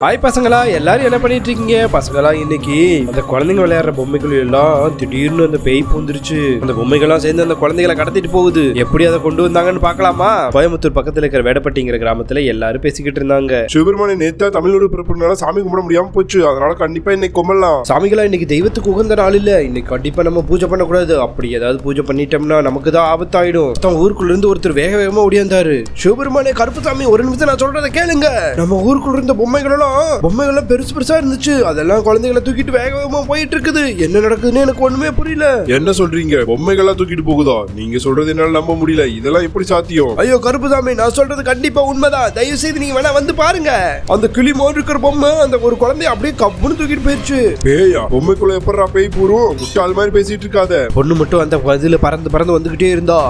Hi பசங்களா, எல்லாரும் என்ன பண்ணிட்டு இருக்கீங்க? பசங்களா, இன்னைக்கு அந்த குழந்தைங்க விளையாடுற பொம்மைகள் எல்லாம் திடீர்னு அந்த பேய் பூந்துருச்சு. அந்த பொம்மைகள்லாம் சேர்ந்து அந்த குழந்தைகளை கடத்திட்டு போகுது. எப்படி அதை கொண்டு வந்தாங்கன்னு பாக்கலாமா? கோயம்புத்தூர் பக்கத்துல இருக்கிற வேடப்பட்டிங்கிற கிராமத்துல எல்லாரும் பேசிக்கிட்டு இருந்தாங்க. சிவபெருமானை நேத்தா தமிழ்நாடு பிறப்புனால சாமி கும்பிட முடியாம போச்சு. அதனால கண்டிப்பா இன்னைக்கு கும்பிடலாம். சாமிகளா, இன்னைக்கு தெய்வத்துக்கு உகந்த நாள் இல்ல. இன்னைக்கு கண்டிப்பா நம்ம பூஜை பண்ணக்கூடாது. அப்படி ஏதாவது பூஜை பண்ணிட்டோம்னா நமக்கு தான் ஆபத்தாயிடும். ஊருக்குள்ள இருந்து ஒருத்தர் வேக வேகமா ஓடியாந்தாரு. சிவபெருமானே, கருப்புசாமி, ஒரு நிமிஷம் நான் சொல்றதை கேளுங்க. நம்ம ஊருக்குள்ள இருந்த பொம்மைகள் பெருசு பெருசா இருந்துச்சு. அதெல்லாம் குழந்தைகளை தூக்கிட்டு வேக வேகமா போயிட்டு இருக்குது. என்ன நடக்குதுன்னு எனக்கு ஒண்ணுமே புரியல. என்ன சொல்றீங்க? பொம்மைகள்லாம் தூக்கிட்டு போகுதா? நீங்க சொல்றது என்னால நம்ப முடியல. இதெல்லாம் எப்படி சாத்தியம்? ஐயோ கருப்புசாமி, நான் சொல்றது கண்டிப்பா உண்மைதான். தயவு செய்து நீங்க வேணா வந்து பாருங்க. அந்த கிளி மாதிரி இருக்கிற பொம்மை அந்த ஒரு குழந்தைய அப்படியே கப்புன்னு தூக்கிட்டு போயிடுச்சு. பேயா? பொம்மைக்குள்ள எப்படா பேய் பூரும்? முட்டாள் மாதிரி பேசிட்டு இருக்காத. பொண்ணு மட்டும் அந்த பதில பறந்து பறந்து வந்துகிட்டே இருந்தா.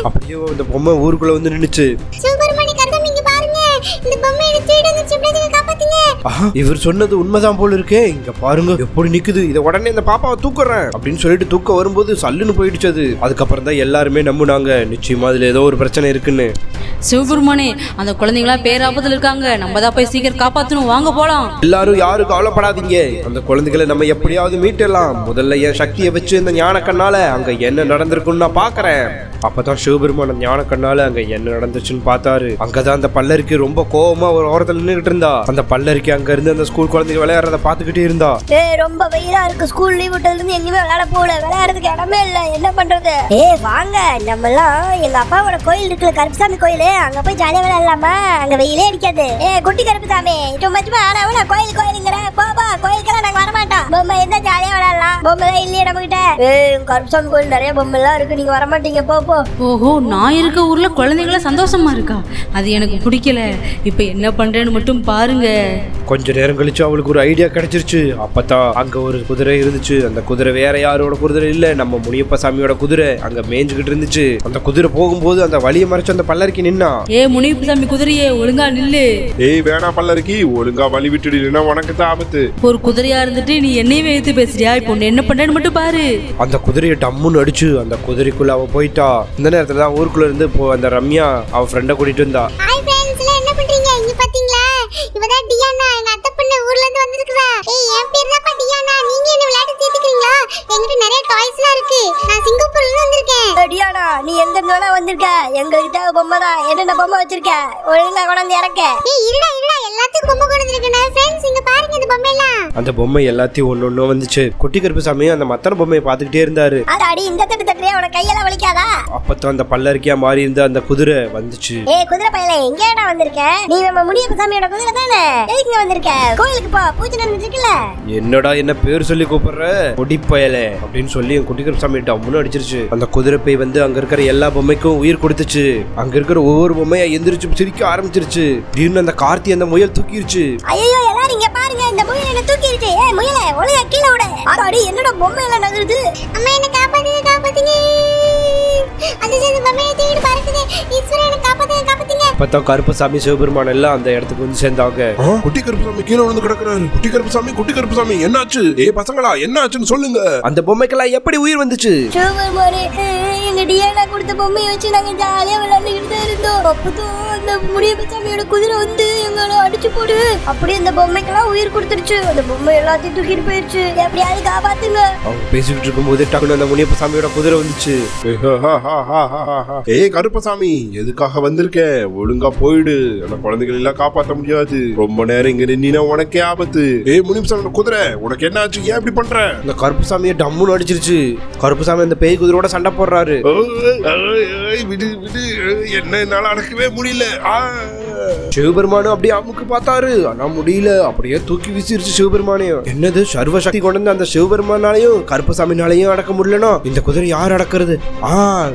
அப்படியே இந்த பொம்மை ஊருக்குள்ள வந்து நின்னுச்சு. இவர் சொன்னது உண்மைதான் போல இருக்கே. இங்க பாருங்க எப்படி நிக்குது. இத உடனே இந்த பாப்பாவை தூக்குறேன் அப்படின்னு சொல்லிட்டு தூக்க வரும்போது சல்லுன்னு போயிடுச்சு அது. அதுக்கப்புறம் தான் எல்லாருமே நம்புனாங்க, நிச்சயமா அதுல ஏதோ ஒரு பிரச்சனை இருக்குன்னு. சிவபெருமானே, அந்த குழந்தைங்களா பேராபத்துல இருக்காங்க. நம்ம தான் போய் சீக்கிரம் காப்பாத்தணும். வாங்க போலாம். எல்லாரும் யாரும் கவலைப்படாதீங்க. அந்த குழந்தைகளை நம்ம எப்படியாவது மீட்டலாம். முதல்ல என் சக்தியை வச்சு இந்த ஞான கண்ணால அங்க என்ன நடந்திருக்குன்னு நான் பாக்குறேன். அப்பதான் சிவபெருமான ஞான கண்ணால அங்க என்ன நடந்துச்சுன்னு பார்த்தாரு. அங்கதான் அந்த பல்லருக்கு ரொம்ப கோவமா ஒரு ஓரத்துல நின்றுட்டு இருந்தா. அந்த பல்லருக்கு அங்க இருந்து அந்த ஸ்கூல் குழந்தைங்க விளையாடுறத பாத்துக்கிட்டே இருந்தா. ரொம்ப வெயிலா இருக்கு. ஸ்கூல் லீவ் விட்டதுல இருந்து எங்கேயுமே விளையாட போகல. விளையாடுறதுக்கு இடமே இல்ல. என்ன பண்றது? வாங்க, நம்ம எல்லாம் எங்க அப்பாவோட கோயில் இருக்குல்ல, கருப்புசாமி கோயில், அங்க போய் ஜாலியா விளையாடலாமா? அங்க வெயிலே அடிக்காது. குட்டி கருப்புசாமி, சும்மா ஆனா கோயில் கோயிலுங்கிற பாபா, கோயிலுக்கெல்லாம் நாங்க வரமாட்டோம். பொம்மை இருந்தா ஜாலியா விளையாடலாம். பொம்மை எல்லாம் இல்லையே நம்ம கிட்ட. கருப்புசாமி கோயில் நிறைய பொம்மை எல்லாம் இருக்கு. நீங்க வரமாட்டீங்க. போ. ஓஹோ, நான் இருக்க ஊர்ல குழந்தைங்கள சந்தோஷமா இருக்கா? அது எனக்கு பிடிக்கல. இப்ப என்ன பண்றேன்னு மட்டும் பாருங்க. கொஞ்ச நேரம் கழிச்சு அவளுக்கு ஒரு ஐடியா கிடைச்சிருச்சு. அப்பதான் அங்க ஒரு குதிரை இருந்துச்சு. அந்த குதிரை வேற யாரோட குதிரை இல்ல, நம்ம முனியப்ப சாமியோட குதிரை அங்க மேய்ஞ்சுக்கிட்டு இருந்துச்சு. அந்த குதிரை போகும்போது அந்த வழியை மறைச்சு அந்த பல்லருக்கு நின்னா. முனியப்ப சாமி குதிரையே, ஒழுங்கா நில்லு. வேணா பல்லருக்கு, ஒழுங்கா வழி விட்டுடுனா உனக்கு தான் ஆபத்து. ஒரு குதிரையா இருந்துட்டு நீ என்னையே எடுத்து பேசுறியா? இப்போ என்ன பண்றேன்னு மட்டும் பாரு. அந்த குதிரையை டம்முன்னு அடிச்சு அந்த குதிரைக்குள்ள அவ போயிட்டா. இந்த நேரத்துல தான் ஊருக்குள்ள இருந்து அந்த ரம்யா அவ ஃப்ரெண்ட கூட்டிட்டு இருந்தா. ஹாய் फ्रेंड्स, என்ன பண்றீங்க? இங்க பாத்தீங்களா? இவதான் டியானா, எங்க அத்தை பொண்ணு ஊர்ல இருந்து வந்திருக்கா. என் பேர் தான் டியானா. நீங்க என்ன விளையாட சேர்த்துக்கிறீங்களா? என்கிட்ட நிறைய டாய்ஸ்லாம் இருக்கு. நான் சிங்கப்பூர்ல இருந்து வந்திருக்கேன். டியானா, நீ எங்க இருந்தோட வந்திருக்க? எங்களுக்கு தேவை பொம்மை தான். என்னென்ன பொம்மை வச்சிருக்க? ஒழுங்கா கொண்டாந்து இறக்க. இருடா எல்லாத்துக்கும் பொம்மை கொண்டு வந்திருக்கேன். ஃப்ரெண்ட்ஸ், இங்க பாருங்க இந்த பொம்மை எல்லாம். அந்த பொம்மை எல்லாத்தையும் ஒன்னொன்னு வந்துச்சு. குட்டி கருப்புசாமி அந்த மத்தன பொம்மையை பாத்துக்கிட்டே இருந்தாரு. அடி இந்த தட்டுறியா? உன கையெல்லாம் வலிக்காதா? அப்பதான் அந்த பல்லருக்கியா மாறி இருந்த அந்த குதிரை வந்துச்சு. குதிரை பையல, எங்கடா வந்திருக்க? நீ நம்ம முனியப்ப சாமியோட குதிரை தானே? எதுக்கு வந்திருக்க? கோயிலுக்கு போ, பூஜை நடந்துட்டுல. என்னடா என்ன பேர் சொல்லி கூப்பிடுற? குடிப்பயல அப்படின்னு சொல்லி குட்டி கருப்புசாமி டம்முன்னு அடிச்சிருச்சு. அந்த குதிரை பேய் வந்து அங்க இருக்கிற எல்லா பொம்மைக்கும் உயிர் கொடுத்துச்சு. அங்க இருக்கிற ஒவ்வொரு பொம்மையா எந்திரிச்சு சிரிக்க ஆரம்பிச்சிருச்சு. திடீர்னு அந்த கார்த்தி அந்த முயல் தூக்கிருச்சு. ஐயோ, எல்லாரும் இங்க பாருங்க, இந்த முயல் என்ன தூக்கிருச்சு. முயலே, ஒழுங்கா கீழே விடு. அடி என்னோட பொம்மை எல்லாம் நகருது. அம்மா, என்ன காப்பாத்துங்க. அந்த பொம்மையை தூக்கிட்டு பறக்குது. ஈஸ்வரன், என்ன காப்பாத்துங்க. அப்பதான் கருப்புசாமி சிவபெருமான் எல்லாம் அந்த இடத்துக்கு வந்து சேர்ந்தாங்க. குட்டி கருப்புசாமி கீழே விழுந்து கிடக்குறாரு. குட்டி கருப்புசாமி என்னாச்சு? பசங்களா, என்னாச்சுன்னு சொல்லுங்க. அந்த பொம்மைக்கெல்லாம் எப்படி உயிர் வந்துச்சு? சிவபெருமானே, எங்க டியானா கொடுத்த பொம்மையை வச்சு நாங்க ஜாலியா விளையாண்டுக்கிட்டு இருந்தோம். அப்பதான் அந்த முனியப்ப சாமியோட குதிரை வந்து எங்களை அடிச்சு போடு. அப்படியே அந்த பொம்மைக்கெல்லாம் உயிர் கொடுத்துருச்சு. அந்த பொம்மை எல்லாத்தையும் தூக்கிட்டு போயிருச்சு. எப்படியாவது காப்பாத்துங்க. அவங்க பேசிக்கிட்டு இருக்கும் போது டக்குனு அந்த முனியப்ப சாமியோட குதிரை வந்துச்சு. கருப்பசாமி, எதுக்காக வந்திருக்க? ஒழுங்கா போயிடு. அந்த குழந்தைகள் எல்லாம் காப்பாற்ற முடியாது. ரொம்ப நேரம் இங்க நின்னா உனக்கே ஆபத்து. முனியப்ப குதிரை, உனக்கு என்ன ஆச்சு? ஏன் இப்படி பண்ற? அந்த கருப்புசாமியை டம்முன்னு அடிச்சிருச்சு. கருப்புசாமி அந்த பேய் குதிரையோட சண்டை போடுறாரு. விடு, என்ன என்னால அடக்கவே முடியல. சிவபெருமானும் அப்படியே அமுக்கு பார்த்தாரு. ஆனா முடியல. அப்படியே தூக்கி வீசிருச்சு சிவபெருமானே. என்னது, சர்வ சக்தி கொண்டு அந்த சிவபெருமானாலையும் கருப்புசாமினாலையும் அடக்க முடியலனா இந்த குதிரை யார் அடக்கிறது?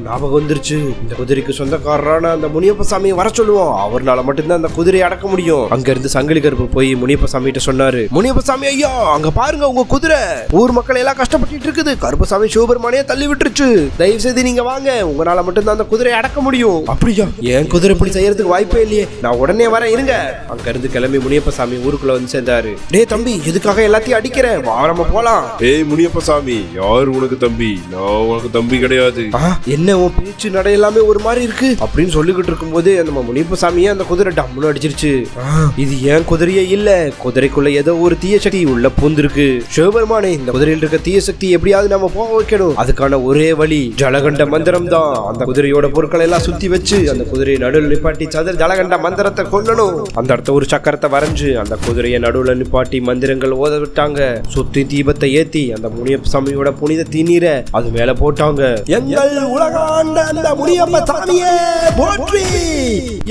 ஞாபகம் வந்துருச்சு. இந்த குதிரைக்கு சொந்தக்காரரான அந்த முனியப்ப சாமியை வர சொல்லுவோம். அவர்னால மட்டும்தான் அந்த குதிரையை அடக்க முடியும். அங்க இருந்து சங்கிலி கருப்பு போய் முனியப்ப சாமி கிட்ட சொன்னாரு. முனியப்ப சாமி ஐயா, அங்க பாருங்க, உங்க குதிரை ஊர் மக்கள் எல்லாம் கஷ்டப்பட்டு இருக்குது. கருப்புசாமி சிவபெருமானே தள்ளி விட்டுருச்சு. தயவு செய்து நீங்க வாங்க, உங்களால மட்டும்தான் அந்த குதிரையை அடக்க முடியும். அப்படியா? என் குதிரை இப்படி செய்யறதுக்கு வாய்ப்பே இல்லையே. நான் உடனே வர இருங்க. அங்க இருந்து கிளம்பி முனியப்ப சாமி ஊருக்குள்ள வந்து சேர்ந்தாரு. டேய் தம்பி, எதுக்காக எல்லாத்தையும் அடிக்கிற? வாரமா போலாம். ஏய் முனியப்ப சாமி, யாரு உனக்கு தம்பி? நான் உனக்கு தம்பி கிடையாது. என்ன உன் பேச்சு நடை எல்லாமே ஒரு மாதிரி இருக்கு அப்படின்னு சொல்லிக்கிட்டு இருக்கும் போது நம்ம முனியப்ப சாமியே அந்த குதிரை டம்முன்னு அடிச்சிருச்சு. இது ஏன் குதிரையே இல்ல, குதிரைக்குள்ள ஏதோ ஒரு தீய சக்தி உள்ள பூந்திருக்கு. சிவபெருமானே, இந்த குதிரையில் இருக்க தீய சக்தி எப்படியாவது நம்ம போக வைக்கணும். அதுக்கான ஒரே வழி ஜலகண்ட மந்திரம் தான். அந்த குதிரையோட பொருட்களை எல்லாம் சுத்தி வச்சு அந்த குதிரையை நடுவில் நிப்பாட்டி ஜலகண்ட மந்திரத்தை கொல்லணும். அந்த இடத்த ஒரு சக்கரத்தை வரைஞ்சு அந்த குதிரையை நடுவில் நிப்பாட்டி மந்திரங்கள் ஓத விட்டாங்க. சுத்தி தீபத்தை ஏத்தி அந்த முனியப்ப சாமியோட புனித தீநீரை அது மேல போட்டாங்க. எங்கள் உலகாண்ட அந்த முனியப்ப சாமியே போற்றி,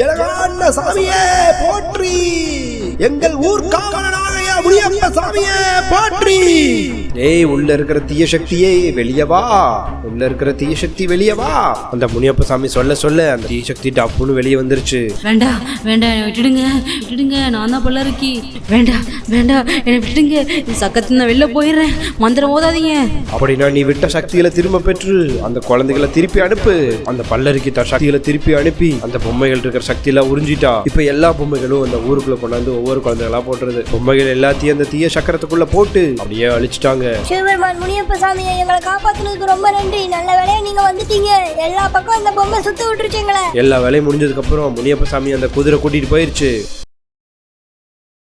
எலகாண்ட சாமியே போற்றி, எங்கள் ஊர் காவலனாகிய முனியப்ப சாமியே போற்றி. ஏய், உள்ள இருக்கிற தீய சக்தியே வெளியே வா, உள்ள இருக்கிற தீய சக்தி வெளியே வா. அந்த முனியப்ப சாமி சொல்ல சொல்ல அந்த தீய சக்தி டப்புன்னு வெளியே வந்துருச்சு. வேண்டாம் வேண்டாம், என்னை விட்டுடுங்க விட்டுடுங்க, நான் தான் பல்லருக்கு. வேண்டாம் வேண்டாம், என்னை விட்டுடுங்க, சக்கத்துல நான் வெளில போயிடுறேன், மந்திரம் ஓதாதீங்க. அப்படின்னா நீ விட்ட சக்திகளை திரும்ப பெற்று அந்த குழந்தைகளை திருப்பி அனுப்பு. அந்த பல்லருக்கு தன் சக்திகளை திருப்பி அனுப்பி அந்த பொம்மைகள் இருக்கிற சக்தியெல்லாம் உறிஞ்சிட்டா. இப்ப எல்லா பொம்மைகளும் அந்த ஊருக்குள்ள கொண்டாந்து ஒவ்வொரு குழந்தைகளா போட்டுறது. பொம்மைகள் எல்லாத்தையும் அந்த தீய சக்கரத்துக்குள்ள போட்டு அப்படியே அழிச்சிட்டாங்க. சிவபெருமான் முனியப்ப சாமியை எங்களை காப்பாத்துனதுக்கு ரொம்ப நன்றி. நல்ல வேலையா நீங்க வந்துட்டீங்க. எல்லா பக்கம் அந்த பொம்மை சுத்த விட்டுருச்சுங்களே. எல்லா வேலையும் முடிஞ்சதுக்கு அப்புறம் முனியப்ப சாமி அந்த குதிரை கூட்டிட்டு போயிருச்சு.